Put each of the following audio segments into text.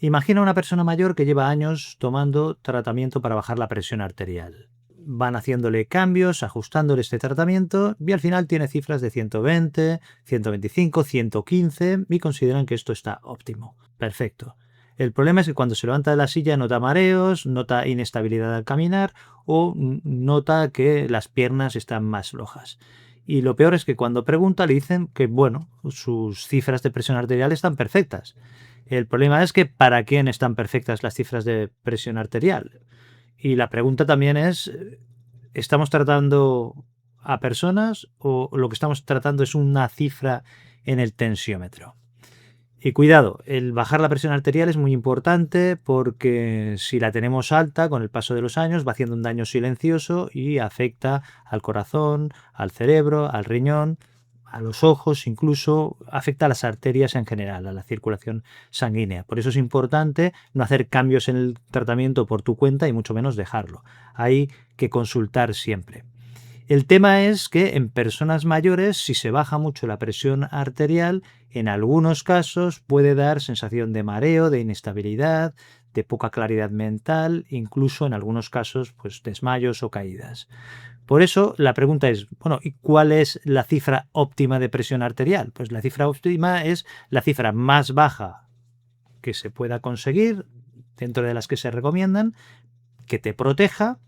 Imagina una persona mayor que lleva años tomando tratamiento para bajar la presión arterial. Van haciéndole cambios, ajustándole este tratamiento y al final tiene cifras de 120, 125, 115 y consideran que esto está óptimo. Perfecto. El problema es que cuando se levanta de la silla nota mareos, nota inestabilidad al caminar o nota que las piernas están más flojas. Y lo peor es que cuando pregunta le dicen que, bueno, sus cifras de presión arterial están perfectas. El problema es que ¿para quién están perfectas las cifras de presión arterial? Y la pregunta también es, ¿estamos tratando a personas o lo que estamos tratando es una cifra en el tensiómetro? Y cuidado, el bajar la presión arterial es muy importante porque si la tenemos alta con el paso de los años va haciendo un daño silencioso y afecta al corazón, al cerebro, al riñón, a los ojos, incluso afecta a las arterias en general, a la circulación sanguínea. Por eso es importante no hacer cambios en el tratamiento por tu cuenta y mucho menos dejarlo. Hay que consultar siempre. El tema es que en personas mayores, si se baja mucho la presión arterial, en algunos casos puede dar sensación de mareo, de inestabilidad, de poca claridad mental, incluso en algunos casos pues desmayos o caídas. Por eso la pregunta es, bueno, ¿y cuál es la cifra óptima de presión arterial? Pues la cifra óptima es la cifra más baja que se pueda conseguir, dentro de las que se recomiendan, que te proteja,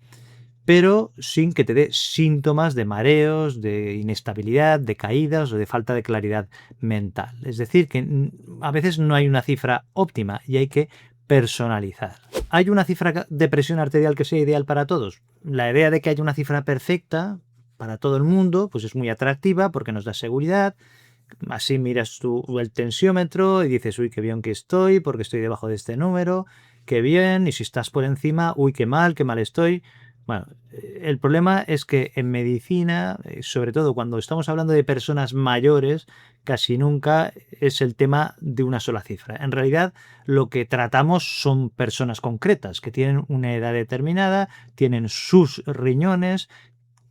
pero sin que te dé síntomas de mareos, de inestabilidad, de caídas o de falta de claridad mental. Es decir, que a veces no hay una cifra óptima y hay que personalizar. ¿Hay una cifra de presión arterial que sea ideal para todos? La idea de que haya una cifra perfecta para todo el mundo pues es muy atractiva porque nos da seguridad. Así miras tú el tensiómetro y dices, uy, qué bien que estoy porque estoy debajo de este número, qué bien, y si estás por encima, uy, qué mal estoy. Bueno, el problema es que en medicina, sobre todo cuando estamos hablando de personas mayores, casi nunca es el tema de una sola cifra. En realidad, lo que tratamos son personas concretas que tienen una edad determinada, tienen sus riñones,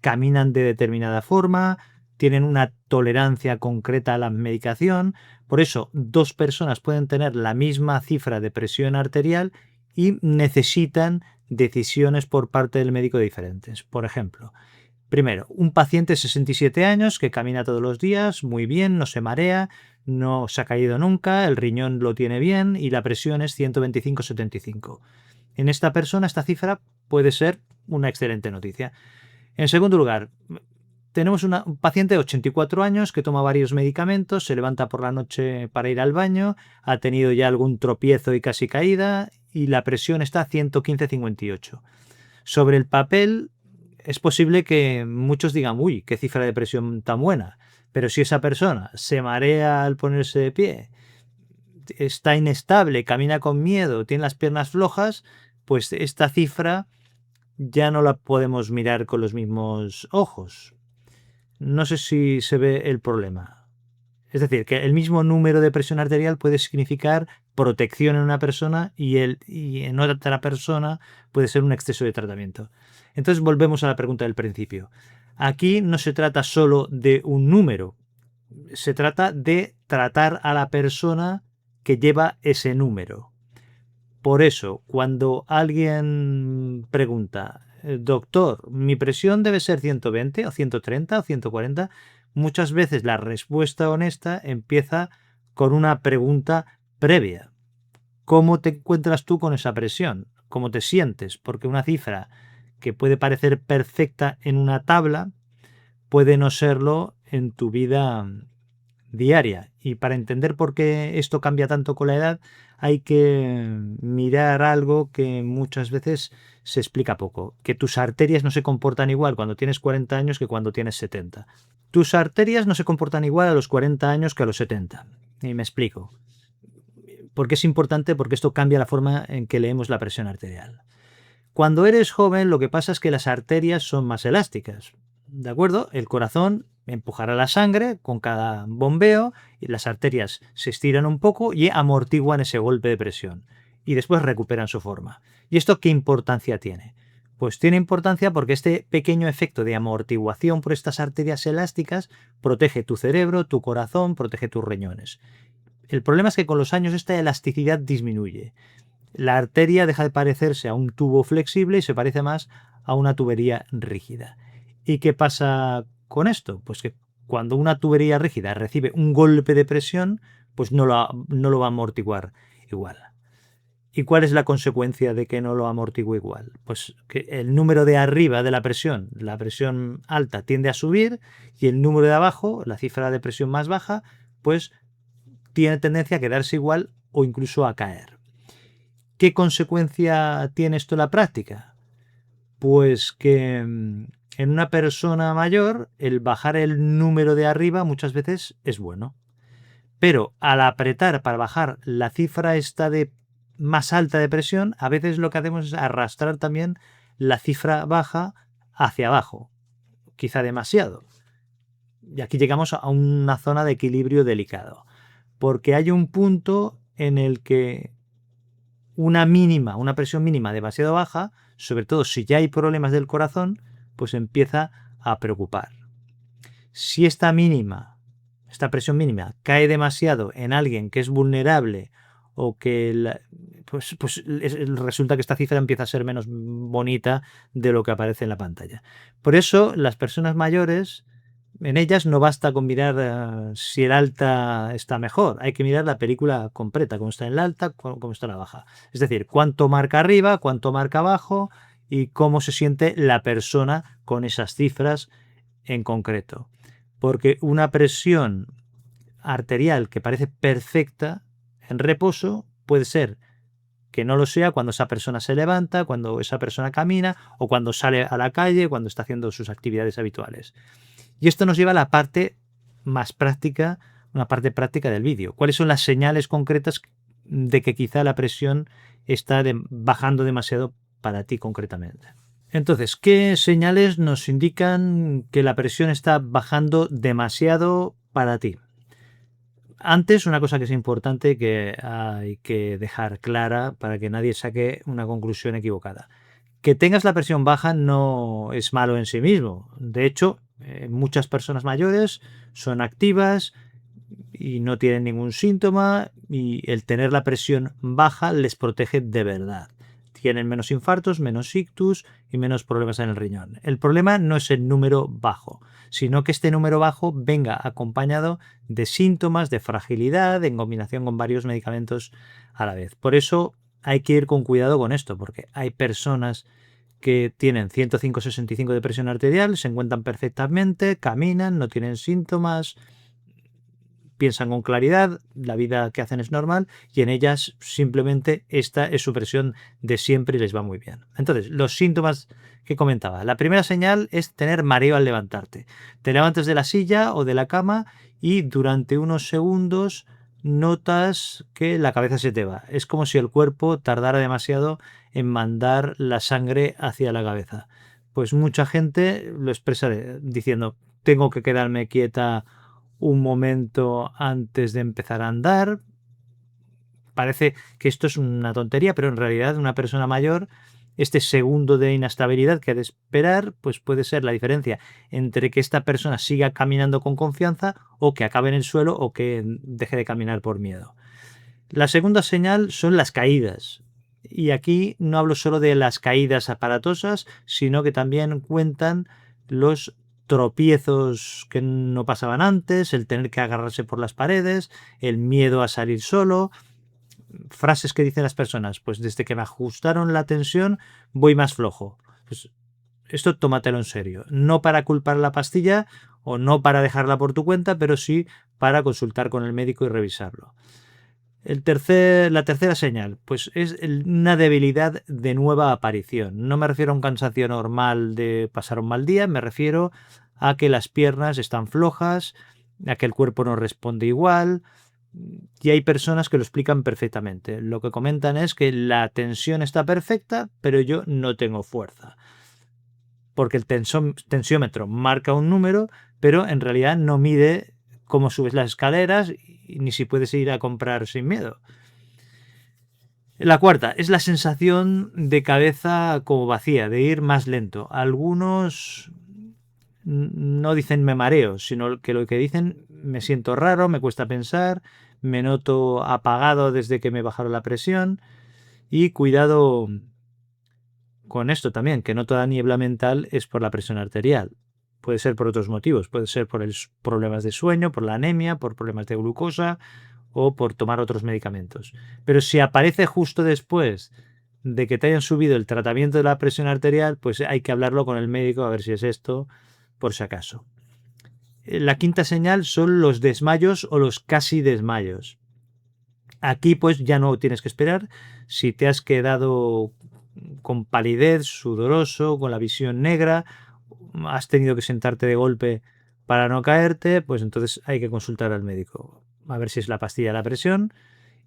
caminan de determinada forma, tienen una tolerancia concreta a la medicación. Por eso, dos personas pueden tener la misma cifra de presión arterial y necesitan decisiones por parte del médico diferentes. Por ejemplo, primero, un paciente de 67 años que camina todos los días muy bien, no se marea, no se ha caído nunca, el riñón lo tiene bien y la presión es 125/75. En esta persona esta cifra puede ser una excelente noticia. En segundo lugar, tenemos un paciente de 84 años que toma varios medicamentos, se levanta por la noche para ir al baño, ha tenido ya algún tropiezo y casi caída y la presión está a 115/58. Sobre el papel es posible que muchos digan, uy, qué cifra de presión tan buena, pero si esa persona se marea al ponerse de pie, está inestable, camina con miedo, tiene las piernas flojas, pues esta cifra ya no la podemos mirar con los mismos ojos. No sé si se ve el problema. Es decir, que el mismo número de presión arterial puede significar protección en una persona y en otra persona puede ser un exceso de tratamiento. Entonces volvemos a la pregunta del principio. Aquí no se trata solo de un número, se trata de tratar a la persona que lleva ese número. Por eso, cuando alguien pregunta, doctor, ¿mi presión debe ser 120 o 130 o 140? Muchas veces la respuesta honesta empieza con una pregunta previa. ¿Cómo te encuentras tú con esa presión? ¿Cómo te sientes? Porque una cifra que puede parecer perfecta en una tabla puede no serlo en tu vida diaria. Y para entender por qué esto cambia tanto con la edad, hay que mirar algo que muchas veces se explica poco, que tus arterias no se comportan igual cuando tienes 40 años que cuando tienes 70. Tus arterias no se comportan igual a los 40 años que a los 70. Y me explico. ¿Por qué es importante? Porque esto cambia la forma en que leemos la presión arterial. Cuando eres joven, lo que pasa es que las arterias son más elásticas. ¿De acuerdo? El corazón empujará la sangre con cada bombeo y las arterias se estiran un poco y amortiguan ese golpe de presión. Y después recuperan su forma. ¿Y esto qué importancia tiene? Pues tiene importancia porque este pequeño efecto de amortiguación por estas arterias elásticas protege tu cerebro, tu corazón, protege tus riñones. El problema es que con los años esta elasticidad disminuye. La arteria deja de parecerse a un tubo flexible y se parece más a una tubería rígida. ¿Y qué pasa con esto? Pues que cuando una tubería rígida recibe un golpe de presión, pues no lo va a amortiguar igual. ¿Y cuál es la consecuencia de que no lo amortigue igual? Pues que el número de arriba de la presión alta tiende a subir, y el número de abajo, la cifra de presión más baja, pues tiene tendencia a quedarse igual o incluso a caer. ¿Qué consecuencia tiene esto en la práctica? Pues que en una persona mayor el bajar el número de arriba muchas veces es bueno. Pero al apretar para bajar la cifra esta de más alta de presión, a veces lo que hacemos es arrastrar también la cifra baja hacia abajo, quizá demasiado. Y aquí llegamos a una zona de equilibrio delicado, porque hay un punto en el que una presión mínima demasiado baja, sobre todo si ya hay problemas del corazón, pues empieza a preocupar. Si esta presión mínima cae demasiado en alguien que es vulnerable o que pues resulta que esta cifra empieza a ser menos bonita de lo que aparece en la pantalla. Por eso las personas mayores, en ellas no basta con mirar si el alta está mejor, hay que mirar la película completa, cómo está en la alta, cómo está en la baja. Es decir, cuánto marca arriba, cuánto marca abajo y cómo se siente la persona con esas cifras en concreto. Porque una presión arterial que parece perfecta en reposo puede ser que no lo sea cuando esa persona se levanta, cuando esa persona camina o cuando sale a la calle, cuando está haciendo sus actividades habituales. Y esto nos lleva a la parte más práctica, una parte práctica del vídeo. ¿Cuáles son las señales concretas de que quizá la presión está bajando demasiado para ti concretamente? Entonces, ¿qué señales nos indican que la presión está bajando demasiado para ti? Antes, una cosa que es importante que hay que dejar clara para que nadie saque una conclusión equivocada. Que tengas la presión baja no es malo en sí mismo. De hecho, muchas personas mayores son activas y no tienen ningún síntoma, y el tener la presión baja les protege de verdad. Tienen menos infartos, menos ictus y menos problemas en el riñón. El problema no es el número bajo, sino que este número bajo venga acompañado de síntomas de fragilidad en combinación con varios medicamentos a la vez. Por eso hay que ir con cuidado con esto, porque hay personas que tienen 105/65 de presión arterial, se encuentran perfectamente, caminan, no tienen síntomas, piensan con claridad, la vida que hacen es normal y en ellas simplemente esta es su presión de siempre y les va muy bien. Entonces, los síntomas que comentaba. La primera señal es tener mareo al levantarte. Te levantas de la silla o de la cama y durante unos segundos notas que la cabeza se te va. Es como si el cuerpo tardara demasiado en mandar la sangre hacia la cabeza. Pues mucha gente lo expresa diciendo: tengo que quedarme quieta un momento antes de empezar a andar. Parece que esto es una tontería, pero en realidad una persona mayor, este segundo de inestabilidad que ha de esperar, pues puede ser la diferencia entre que esta persona siga caminando con confianza o que acabe en el suelo o que deje de caminar por miedo. La segunda señal son las caídas. Y aquí no hablo solo de las caídas aparatosas, sino que también cuentan los tropiezos que no pasaban antes, el tener que agarrarse por las paredes, el miedo a salir solo. Frases que dicen las personas: pues desde que me ajustaron la tensión voy más flojo. Pues esto tómatelo en serio. No para culpar la pastilla o no para dejarla por tu cuenta, pero sí para consultar con el médico y revisarlo. La tercera señal, pues es una debilidad de nueva aparición. No me refiero a un cansancio normal de pasar un mal día, me refiero a que las piernas están flojas, a que el cuerpo no responde igual. Y hay personas que lo explican perfectamente. Lo que comentan es que la tensión está perfecta, pero yo no tengo fuerza. Porque el tensiómetro marca un número, pero en realidad no mide cómo subes las escaleras ni si puedes ir a comprar sin miedo. La cuarta es la sensación de cabeza como vacía, de ir más lento. Algunos no dicen me mareo, sino que lo que dicen: me siento raro, me cuesta pensar, me noto apagado desde que me bajaron la presión. Y cuidado con esto también, que no toda niebla mental es por la presión arterial. Puede ser por otros motivos, puede ser por problemas de sueño, por la anemia, por problemas de glucosa o por tomar otros medicamentos. Pero si aparece justo después de que te hayan subido el tratamiento de la presión arterial, pues hay que hablarlo con el médico a ver si es esto, por si acaso. La quinta señal son los desmayos o los casi desmayos. Aquí pues ya no tienes que esperar. Si te has quedado con palidez, sudoroso, con la visión negra, has tenido que sentarte de golpe para no caerte, pues entonces hay que consultar al médico. A ver si es la pastilla de la presión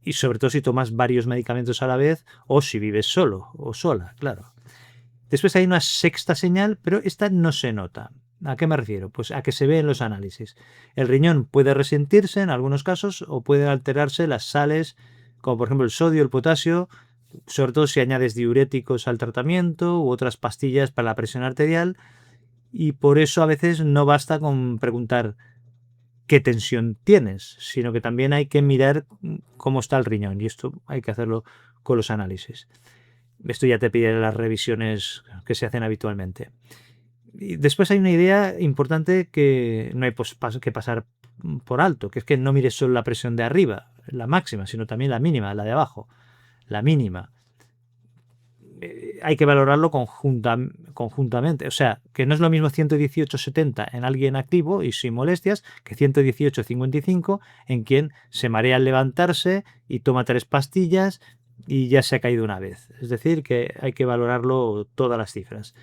y sobre todo si tomas varios medicamentos a la vez o si vives solo o sola, claro. Después hay una sexta señal, pero esta no se nota. ¿A qué me refiero? Pues a que se ve en los análisis. El riñón puede resentirse en algunos casos o pueden alterarse las sales, como por ejemplo el sodio, el potasio, sobre todo si añades diuréticos al tratamiento u otras pastillas para la presión arterial, y por eso a veces no basta con preguntar qué tensión tienes, sino que también hay que mirar cómo está el riñón, y esto hay que hacerlo con los análisis. Esto ya te pide las revisiones que se hacen habitualmente. Y después hay una idea importante que no hay que pasar por alto, que es que no mires solo la presión de arriba, la máxima, sino también la mínima, la de abajo, la mínima. Hay que valorarlo conjuntamente. O sea, que no es lo mismo 118/70 en alguien activo y sin molestias que 118/55 en quien se marea al levantarse y toma 3 pastillas y ya se ha caído una vez. Es decir, que hay que valorarlo todas las cifras.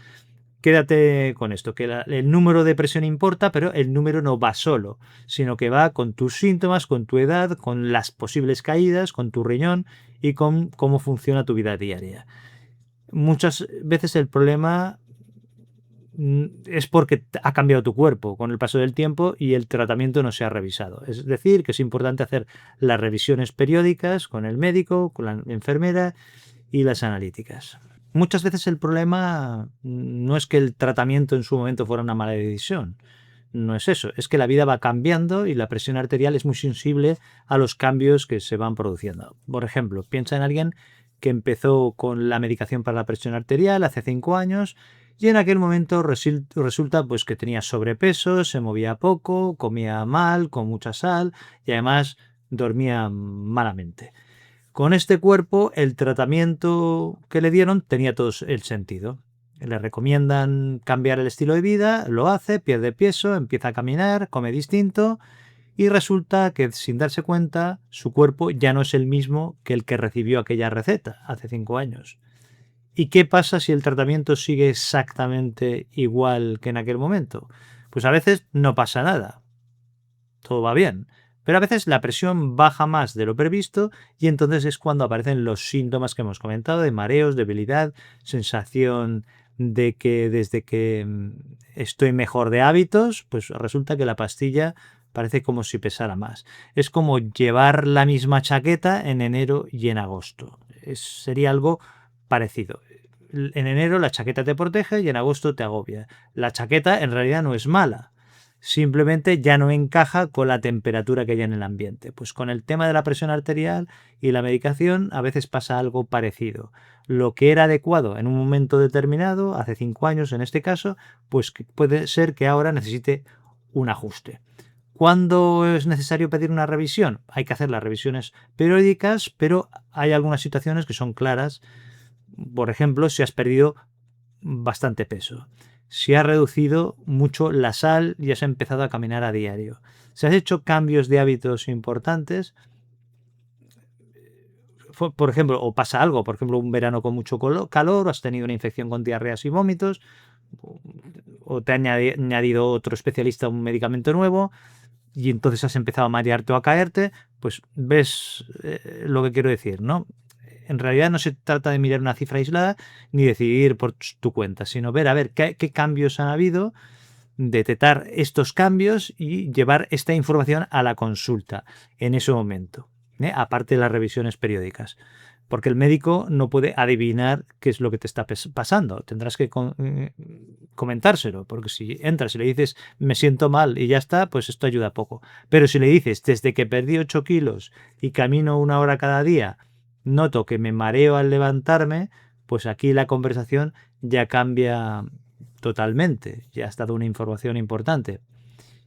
Quédate con esto, que el número de presión importa, pero el número no va solo, sino que va con tus síntomas, con tu edad, con las posibles caídas, con tu riñón y con cómo funciona tu vida diaria. Muchas veces el problema es porque ha cambiado tu cuerpo con el paso del tiempo y el tratamiento no se ha revisado. Es decir, que es importante hacer las revisiones periódicas con el médico, con la enfermera y las analíticas. Muchas veces el problema no es que el tratamiento en su momento fuera una mala decisión. No es eso, es que la vida va cambiando y la presión arterial es muy sensible a los cambios que se van produciendo. Por ejemplo, piensa en alguien que empezó con la medicación para la presión arterial hace 5 años y en aquel momento resulta pues que tenía sobrepeso, se movía poco, comía mal, con mucha sal y además dormía malamente. Con este cuerpo, el tratamiento que le dieron tenía todo el sentido. Le recomiendan cambiar el estilo de vida, lo hace, pierde peso, empieza a caminar, come distinto y resulta que sin darse cuenta su cuerpo ya no es el mismo que el que recibió aquella receta hace 5 años. ¿Y qué pasa si el tratamiento sigue exactamente igual que en aquel momento? Pues a veces no pasa nada, todo va bien. Pero a veces la presión baja más de lo previsto y entonces es cuando aparecen los síntomas que hemos comentado de mareos, debilidad, sensación de que desde que estoy mejor de hábitos, pues resulta que la pastilla parece como si pesara más. Es como llevar la misma chaqueta en enero y en agosto. Sería algo parecido. En enero la chaqueta te protege y en agosto te agobia. La chaqueta en realidad no es mala. Simplemente ya no encaja con la temperatura que hay en el ambiente. Pues con el tema de la presión arterial y la medicación a veces pasa algo parecido. Lo que era adecuado en un momento determinado, hace 5 años en este caso, pues puede ser que ahora necesite un ajuste. ¿Cuándo es necesario pedir una revisión? Hay que hacer las revisiones periódicas, pero hay algunas situaciones que son claras. Por ejemplo, si has perdido bastante peso. Si has reducido mucho la sal y has empezado a caminar a diario. Si has hecho cambios de hábitos importantes, por ejemplo, o pasa algo, por ejemplo, un verano con mucho calor, o has tenido una infección con diarreas y vómitos, o te ha añadido otro especialista un medicamento nuevo, y entonces has empezado a marearte o a caerte, pues ves lo que quiero decir, ¿no? En realidad no se trata de mirar una cifra aislada ni decidir por tu cuenta, sino ver a ver qué cambios han habido, detectar estos cambios y llevar esta información a la consulta en ese momento, aparte de las revisiones periódicas. porque el médico no puede adivinar qué es lo que te está pasando. Tendrás que comentárselo, porque si entras y le dices me siento mal y ya está, pues esto ayuda poco. Pero si le dices desde que perdí 8 kilos y camino 1 hora cada día, noto que me mareo al levantarme, pues aquí la conversación ya cambia totalmente, ya has dado una información importante.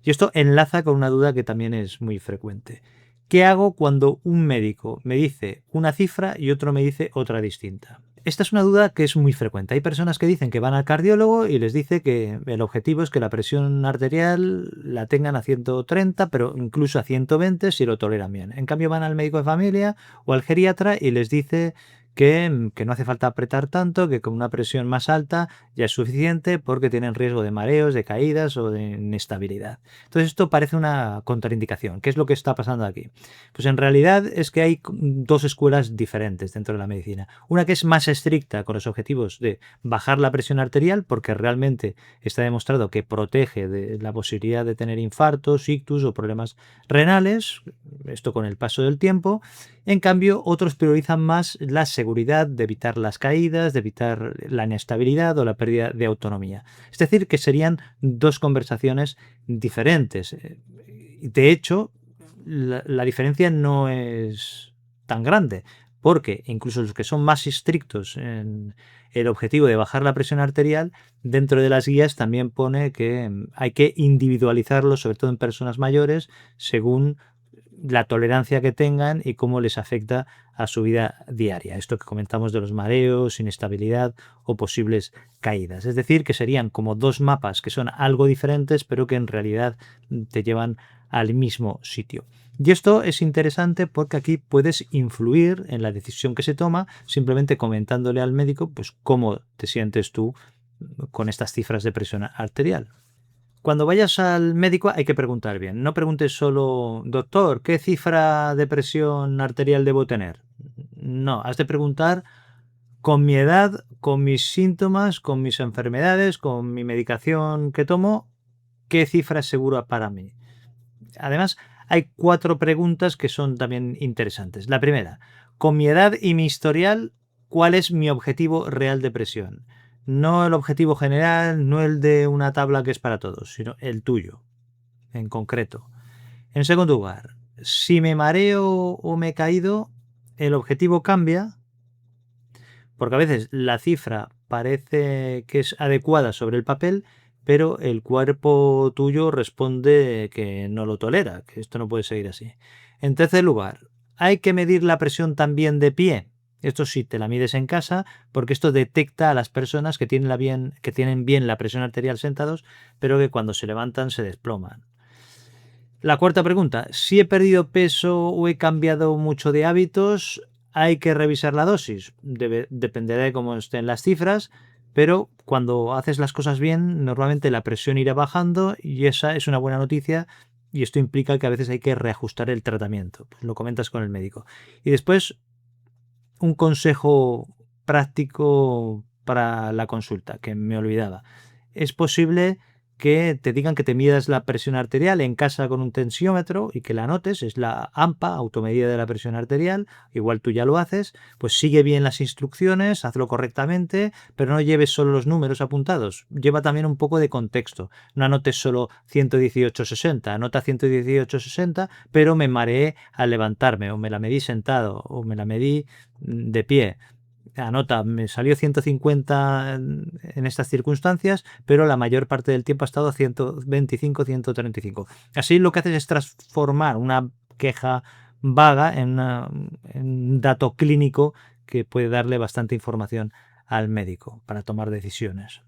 Y esto enlaza con una duda que también es muy frecuente. ¿Qué hago cuando un médico me dice una cifra y otro me dice otra distinta? Esta es una duda que es muy frecuente. Hay personas que dicen que van al cardiólogo y les dice que el objetivo es que la presión arterial la tengan a 130, pero incluso a 120 si lo toleran bien. En cambio van al médico de familia o al geriatra y les dice que no hace falta apretar tanto, que con una presión más alta ya es suficiente porque tienen riesgo de mareos, de caídas o de inestabilidad. Entonces esto parece una contraindicación. ¿Qué es lo que está pasando aquí? Pues en realidad es que hay dos escuelas diferentes dentro de la medicina. Una que es más estricta con los objetivos de bajar la presión arterial porque realmente está demostrado que protege de la posibilidad de tener infartos, ictus o problemas renales, esto con el paso del tiempo. En cambio, otros priorizan más la seguridad de evitar las caídas, de evitar la inestabilidad o la pérdida de autonomía. Es decir, que serían dos conversaciones diferentes. De hecho, la diferencia no es tan grande, porque incluso los que son más estrictos en el objetivo de bajar la presión arterial, dentro de las guías también pone que hay que individualizarlo, sobre todo en personas mayores, según la tolerancia que tengan y cómo les afecta a su vida diaria. Esto que comentamos de los mareos, inestabilidad o posibles caídas. Es decir, que serían como dos mapas que son algo diferentes, pero que en realidad te llevan al mismo sitio. Y esto es interesante porque aquí puedes influir en la decisión que se toma simplemente comentándole al médico pues cómo te sientes tú con estas cifras de presión arterial. Cuando vayas al médico hay que preguntar bien. No preguntes solo, doctor, ¿qué cifra de presión arterial debo tener? No, has de preguntar con mi edad, con mis síntomas, con mis enfermedades, con mi medicación que tomo, ¿qué cifra es segura para mí? Además, hay 4 preguntas que son también interesantes. La primera, con mi edad y mi historial, ¿cuál es mi objetivo real de presión? No el objetivo general, no el de una tabla que es para todos, sino el tuyo, en concreto. En segundo lugar, si me mareo o me he caído, el objetivo cambia, porque a veces la cifra parece que es adecuada sobre el papel, pero el cuerpo tuyo responde que no lo tolera, que esto no puede seguir así. En tercer lugar, hay que medir la presión también de pie. Esto sí, te la mides en casa, porque esto detecta a las personas que tienen bien la presión arterial sentados, pero que cuando se levantan se desploman. La cuarta pregunta, si he perdido peso o he cambiado mucho de hábitos, hay que revisar la dosis. Dependerá de cómo estén las cifras, pero cuando haces las cosas bien, normalmente la presión irá bajando y esa es una buena noticia y esto implica que a veces hay que reajustar el tratamiento. Pues lo comentas con el médico. Y después, un consejo práctico para la consulta, que me olvidaba. Es posible que te digan que te midas la presión arterial en casa con un tensiómetro y que la anotes, es la AMPA, automedida de la presión arterial, igual tú ya lo haces, pues sigue bien las instrucciones, hazlo correctamente, pero no lleves solo los números apuntados, lleva también un poco de contexto, no anotes solo 118,60, anota 118,60, pero me mareé al levantarme, o me la medí sentado, o me la medí de pie. Anota, me salió 150 en estas circunstancias, pero la mayor parte del tiempo ha estado a 125, 135. Así lo que haces es transformar una queja vaga en un dato clínico que puede darle bastante información al médico para tomar decisiones.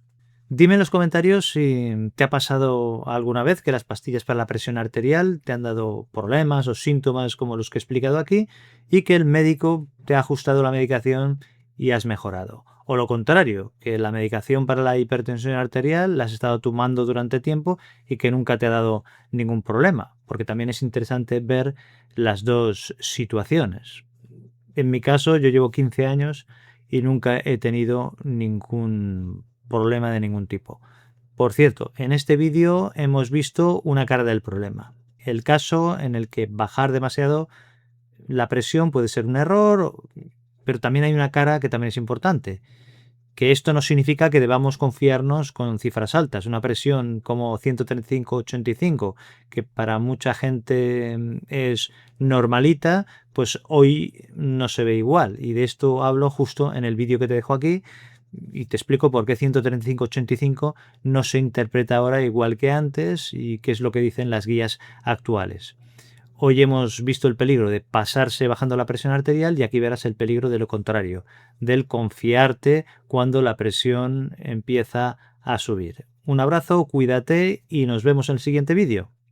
Dime en los comentarios si te ha pasado alguna vez que las pastillas para la presión arterial te han dado problemas o síntomas como los que he explicado aquí y que el médico te ha ajustado la medicación y has mejorado. O lo contrario, que la medicación para la hipertensión arterial la has estado tomando durante tiempo y que nunca te ha dado ningún problema, porque también es interesante ver las dos situaciones. En mi caso, yo llevo 15 años y nunca he tenido ningún problema de ningún tipo. Por cierto, en este vídeo hemos visto una cara del problema. El caso en el que bajar demasiado la presión puede ser un error, Pero también hay una cara que también es importante, que esto no significa que debamos confiarnos con cifras altas. Una presión como 135/85, que para mucha gente es normalita, pues hoy no se ve igual. Y de esto hablo justo en el vídeo que te dejo aquí y te explico por qué 135/85 no se interpreta ahora igual que antes y qué es lo que dicen las guías actuales. Hoy hemos visto el peligro de pasarse bajando la presión arterial y aquí verás el peligro de lo contrario, del confiarte cuando la presión empieza a subir. Un abrazo, cuídate y nos vemos en el siguiente vídeo.